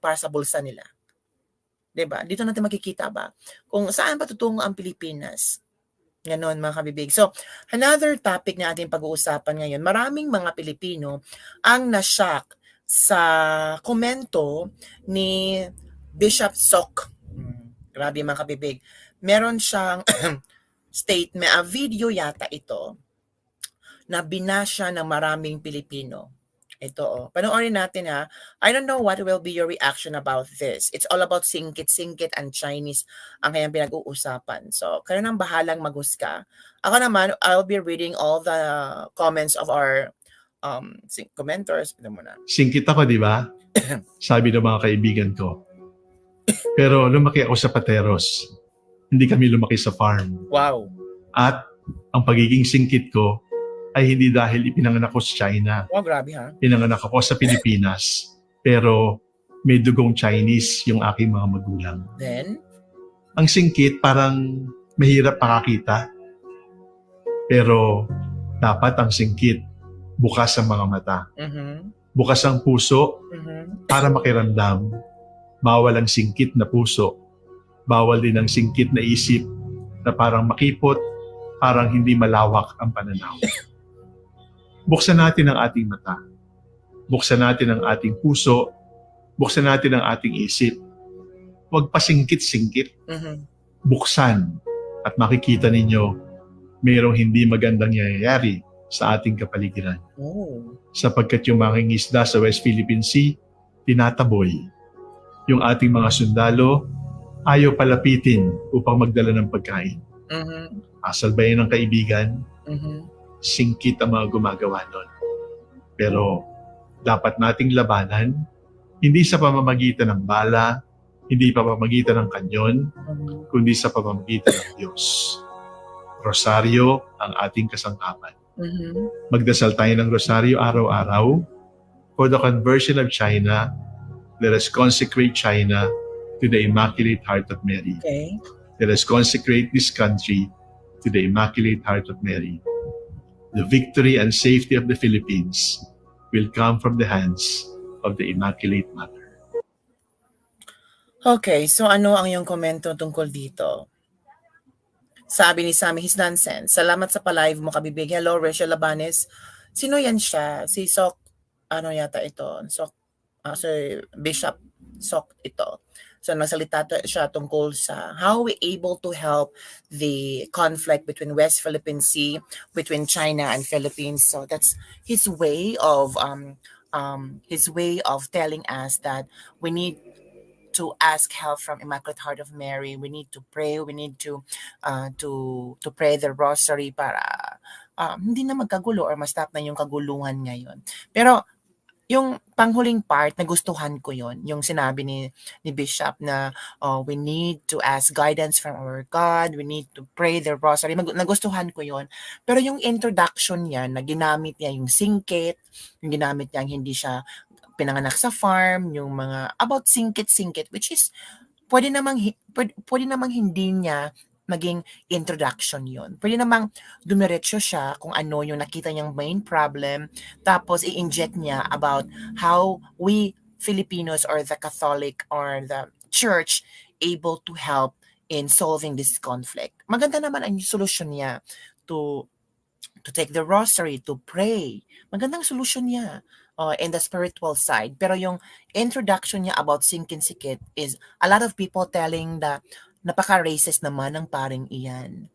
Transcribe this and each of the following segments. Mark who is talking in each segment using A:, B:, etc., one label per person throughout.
A: para sa bulsa nila. 'Di ba? Dito natin makikita ba kung saan patutungo ang Pilipinas. Ganon mga kabibig. So, another topic na ating pag-uusapan ngayon, maraming mga Pilipino ang na-shock sa komento ni Bishop Sok. Grabe mga kabibig. Meron siyang statement, video yata ito, na binasya ng maraming Pilipino. Ito, panoorin natin ha. I don't know what will be your reaction about this. It's all about singkit-singkit and Chinese ang kanyang pinag-uusapan. So, kayo nang bahalang maghusga. Ako naman, I'll be reading all the comments of our commenters. Ito muna.
B: Singkit ako, di ba? Sabi ng mga kaibigan ko. Pero lumaki ako sa Pateros. Hindi kami lumaki sa farm.
A: Wow.
B: At ang pagiging singkit ko ay hindi dahil ipinanganak ko sa China.
A: Wow, grabe ha.
B: Pinanganak ako sa Pilipinas. Pero may dugong Chinese yung aking mga magulang.
A: Then?
B: Ang singkit parang mahirap makakita. Pero dapat ang singkit bukas ang mga mata. Bukas ang puso para makiramdam. Bawal ang singkit na puso. Bawal din ang singkit na isip na parang makipot, parang hindi malawak ang pananaw. Buksan natin ang ating mata. Buksan natin ang ating puso. Buksan natin ang ating isip. Huwag pa singkit-singkit. Buksan at makikita ninyo mayroong hindi magandang nangyayari sa ating kapaligiran. Sapagkat yung mga isda sa West Philippine Sea, tinataboy. Yung ating mga sundalo, ayaw palapitin upang magdala ng pagkain. Asal ba yun ng kaibigan? Singkit ang mga gumagawa nun. Pero dapat nating labanan, hindi sa pamamagitan ng bala, hindi sa pamamagitan ng kanyon, kundi sa pamamagitan ng Diyos. Rosaryo ang ating kasangkapan. Magdasal tayo ng rosaryo araw-araw. For the conversion of China, let us consecrate China to the Immaculate Heart of Mary.
A: Okay.
B: Let us consecrate this country to the Immaculate Heart of Mary. The victory and safety of the Philippines will come from the hands of the Immaculate Mother.
A: Okay, so ano ang iyong komento tungkol dito? Sabi ni Sammy, his nonsense. Salamat sa pa-live mo, kabibig. Hello, Rachel Labanes. Sino yan siya? Si Sok, ano yata ito? Sok, Bishop Sok ito. So nagsalita siya tungkol sa how we able to help the conflict between West Philippine Sea, between China and Philippines. So that's his way of telling us that we need to ask help from Immaculate Heart of Mary. We need to pray. We need to pray the rosary para hindi na magkagulo or ma-stop na yung kaguluhan ngayon. Pero yung panghuling part, nagustuhan ko yon, yung sinabi ni Bishop na we need to ask guidance from our God, we need to pray the rosary. Nagustuhan ko yon. Pero yung introduction niya, na ginamit niya yung singkit, yung ginamit niya hindi siya pinanganak sa farm, yung mga about singkit-singkit, which is pwede namang hindi niya maging introduction yon. Pwede namang dumiretso siya kung ano yung nakita niyang main problem, tapos i-inject niya about how we Filipinos or the Catholic or the Church able to help in solving this conflict. Maganda naman ang solusyon niya to take the rosary, to pray. Magandang solusyon niya in the spiritual side. Pero yung introduction niya about singkit-sikit is a lot of people telling that napaka-racist naman ng paring iyan.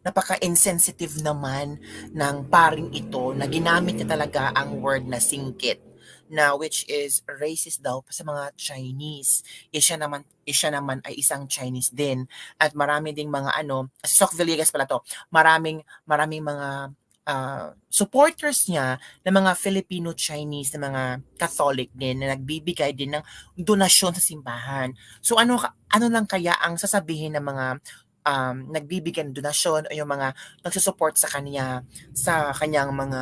A: Napaka-insensitive naman ng paring ito na ginamit niya talaga ang word na singkit, na which is racist daw sa mga Chinese. Siya naman ay isang Chinese din. At marami ding mga si Sok Villegas pala to, maraming mga supporters niya ng mga Filipino-Chinese, na mga Catholic din, na nagbibigay din ng donasyon sa simbahan. So ano lang kaya ang sasabihin ng mga nagbibigay ng donasyon o yung mga nagsusupport sa kanyang mga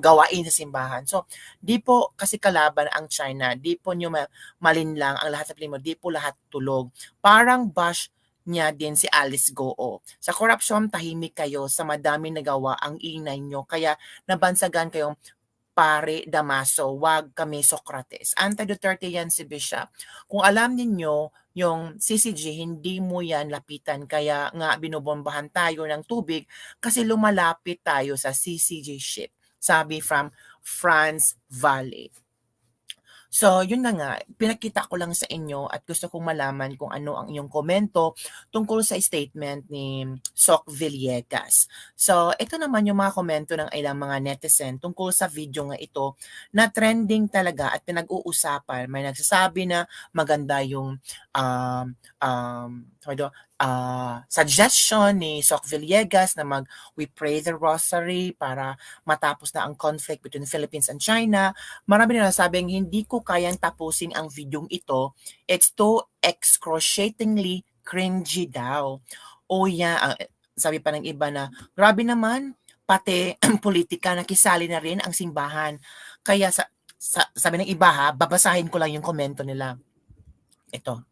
A: gawain sa simbahan. So di po kasi kalaban ang China, di po nyo malinlang ang lahat sa Pilipino, di po lahat tulog. Parang bash niya din si Alice Goo. Sa korupsyon, tahimik kayo, sa madaming nagawa ang ingay nyo, kaya nabansagan kayong Pare Damaso, wag kami Socrates. Anti-Duterte yan si Bishop. Kung alam ninyo, yung CCG, hindi mo yan lapitan. Kaya nga binobombahan tayo ng tubig kasi lumalapit tayo sa CCG ship. Sabi from France Valley. So, yun na nga, pinakita ko lang sa inyo at gusto kong malaman kung ano ang inyong komento tungkol sa statement ni Soc Villegas. So, ito naman yung mga komento ng ilang mga netizen tungkol sa video nga ito na trending talaga at pinag-uusapan. May nagsasabi na maganda yung suggestion ni Soc Villegas na we pray the rosary para matapos na ang conflict between Philippines and China. Marami na nasabing hindi ko kayang tapusin ang videong ito. It's too excruciatingly cringy daw. O yeah, sabi pa ng iba na, grabe naman, pati politika nakisali na rin ang simbahan. Kaya sabi ng iba ha, babasahin ko lang yung komento nila. Ito.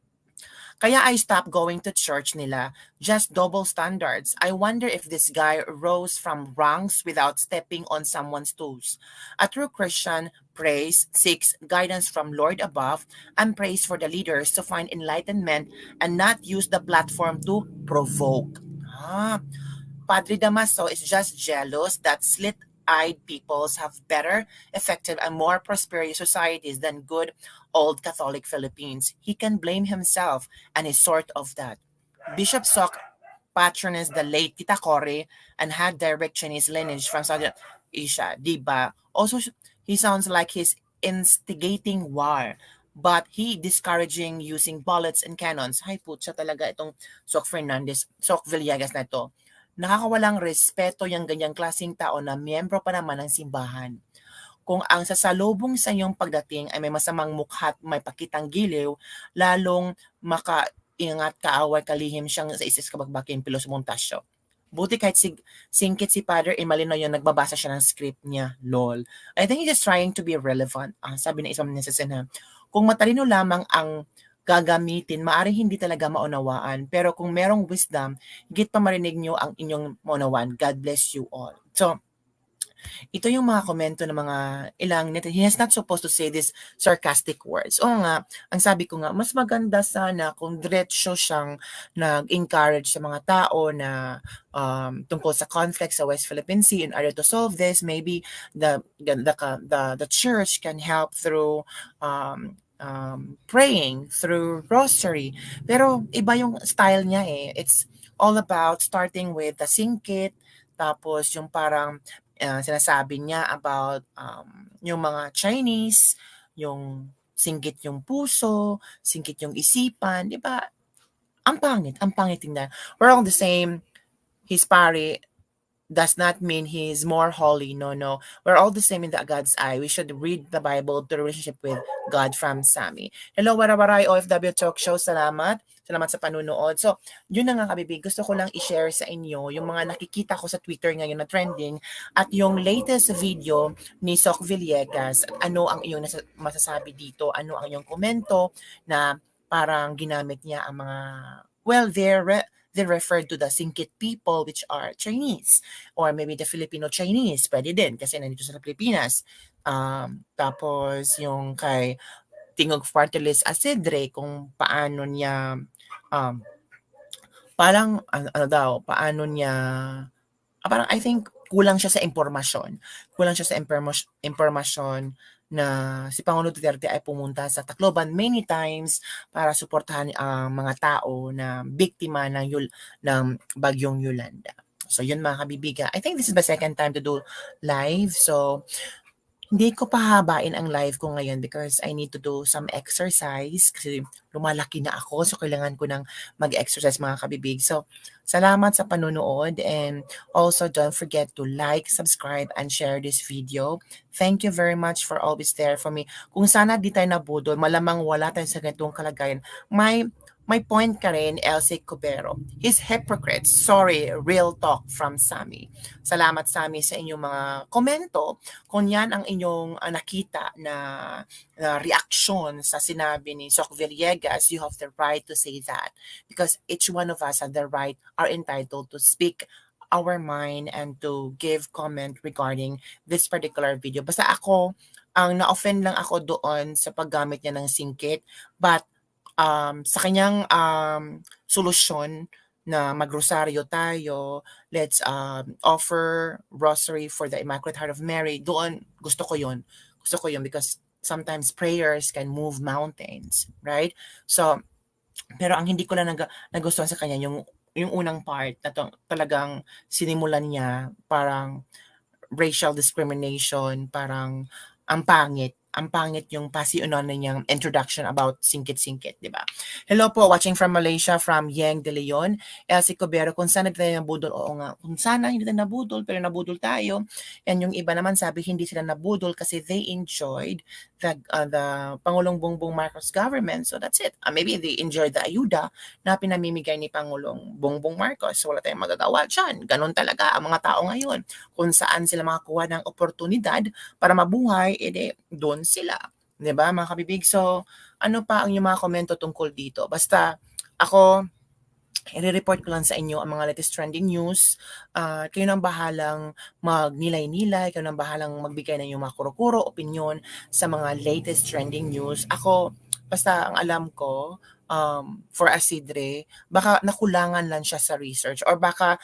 A: Kaya I stopped going to church nila. Just double standards. I wonder if this guy rose from ranks without stepping on someone's toes. A true Christian prays, seeks guidance from Lord above, and prays for the leaders to find enlightenment and not use the platform to provoke. Padre Damaso is just jealous that slit-eyed peoples have better, effective, and more prosperous societies than good old Catholic Philippines. He can blame himself, and is sort of that. Bishop Soc patronized the late Tita Cory and had direct Chinese lineage from Saudi Asia, diba? Also, he sounds like he's instigating war, but he discouraging using bullets and cannons. Hay putya talaga itong Soc Villegas na ito. Nakakawalang respeto yung ganyang klaseng tao na miyembro pa naman ng simbahan. Kung ang sasalubong sa iyong pagdating ay may masamang mukha at may pakitang giliw, lalong makaingat kaaway kalihim siyang sa isis kabagbakin pilos montasyo. Buti kahit singkit si Father Imalino yung nagbabasa siya ng script niya, lol. I think he's just trying to be relevant. Sabi ng isang netizen na, kung matalino lamang ang gagamitin, maaaring hindi talaga maunawaan. Pero kung merong wisdom, higit pa marinig nyo ang inyong maunawaan. God bless you all. So, ito yung mga komento ng mga ilang net. He is not supposed to say this sarcastic words. Oo nga, ang sabi ko nga, mas maganda sana kung diretso siyang nag-encourage sa mga tao na tungkol sa conflict sa West Philippine Sea. In order to solve this, maybe the church can help through praying, through rosary. Pero iba yung style niya eh. It's all about starting with the singkit, tapos yung parang sinasabi niya about yung mga Chinese, yung singkit yung puso, singkit yung isipan, di ba? Ang pangit tingnan. We're all the same. His pare does not mean he's more holy. No. We're all the same in God's eye. We should read the Bible to relationship with God from Sammy. Hello, Warawaray OFW Talk Show. Salamat sa panunood. So, yun na nga kabibig. Gusto ko lang i-share sa inyo yung mga nakikita ko sa Twitter ngayon na trending at yung latest video ni Soc Villegas. Ano ang iyong masasabi dito? Ano ang iyong komento na parang ginamit niya ang mga, well, they refer to the singkit people which are Chinese or maybe the Filipino Chinese. Pwede din kasi nandito sa Pilipinas. Tapos yung kay Tingog Fartelis Asidre kung paano niya parang paano niya parang I think kulang siya sa impormasyon. Na si Pangulo Duterte ay pumunta sa Tacloban many times para suportahan ang mga tao na biktima ng bagyong Yolanda. So yun mga kabibiga. I think this is the second time to do live. So hindi ko pahabain ang live ko ngayon because I need to do some exercise kasi lumalaki na ako so kailangan ko ng mag-exercise mga kabibig. So salamat sa panunood and also don't forget to like, subscribe, and share this video. Thank you very much for always there for me. Kung sana di tayo nabudol, malamang wala tayo sa ganitong kalagayan. May point ka rin, Elsie Cubero. He's hypocrite. Sorry, real talk from Sammy. Salamat, Sammy, sa inyong mga komento. Kung yan ang inyong nakita na reaction sa sinabi ni Soc Villegas, you have the right to say that. Because each one of us have the right, are entitled to speak our mind and to give comment regarding this particular video. Basta ako, ang na-offend lang ako doon sa paggamit niya ng singkit, but sa kanyang solusyon na magrosaryo tayo, let's offer rosary for the Immaculate Heart of Mary, doon gusto ko yun because sometimes prayers can move mountains, right? So, pero ang hindi ko lang nagustuhan sa kanya yung unang part na talagang sinimulan niya parang racial discrimination, parang ang pangit yung pasiunan niyang introduction about singkit-singkit, di ba? Hello po, watching from Malaysia, from Yang De Leon. Elsie Cobero, kung sana tayo nabudol, oo nga, kung sana hindi tayo nabudol, pero nabudol tayo. And yung iba naman sabi, hindi sila nabudol kasi they enjoyed the Pangulong Bongbong Marcos government. So that's it. Maybe they enjoyed the ayuda na pinamimigay ni Pangulong Bongbong Marcos. So wala tayong magagawa dyan. Ganon talaga ang mga tao ngayon. Kung saan sila makakuha ng oportunidad para mabuhay, edi doon sila. 'Di ba, mga kabibig? So, ano pa ang mga komento tungkol dito? Basta ako, i-report ko lang sa inyo ang mga latest trending news. Kayo nang bahalang magnilay-nilay, kayo nang bahalang magbigay ng inyong mga kuro-kuro, opinion sa mga latest trending news. Ako, basta ang alam ko, for Asidre, baka nakulangan lang siya sa research or baka,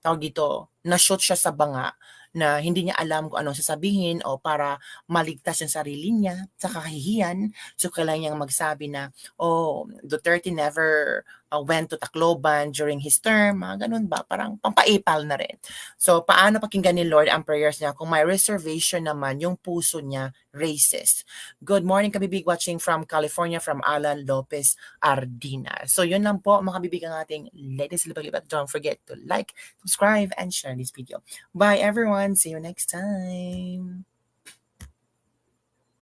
A: tawag dito, na-shoot siya sa banga na hindi niya alam kung anong sasabihin o para maligtas yung sarili niya sa kahihiyan. So, kailangan niyang magsabi na, Duterte never went to Tacloban during his term, mga ganun ba? Parang pampaipal na rin. So, paano pakinggan ni Lord ang prayers niya kung may reservation naman yung puso niya racist? Good morning, kabibig, watching from California, from Alan Lopez Ardina. So, yun lang po, mga kabibig, ang ating latest lipat-lipat. Don't forget to like, subscribe, and share this video. Bye, everyone. See you next time.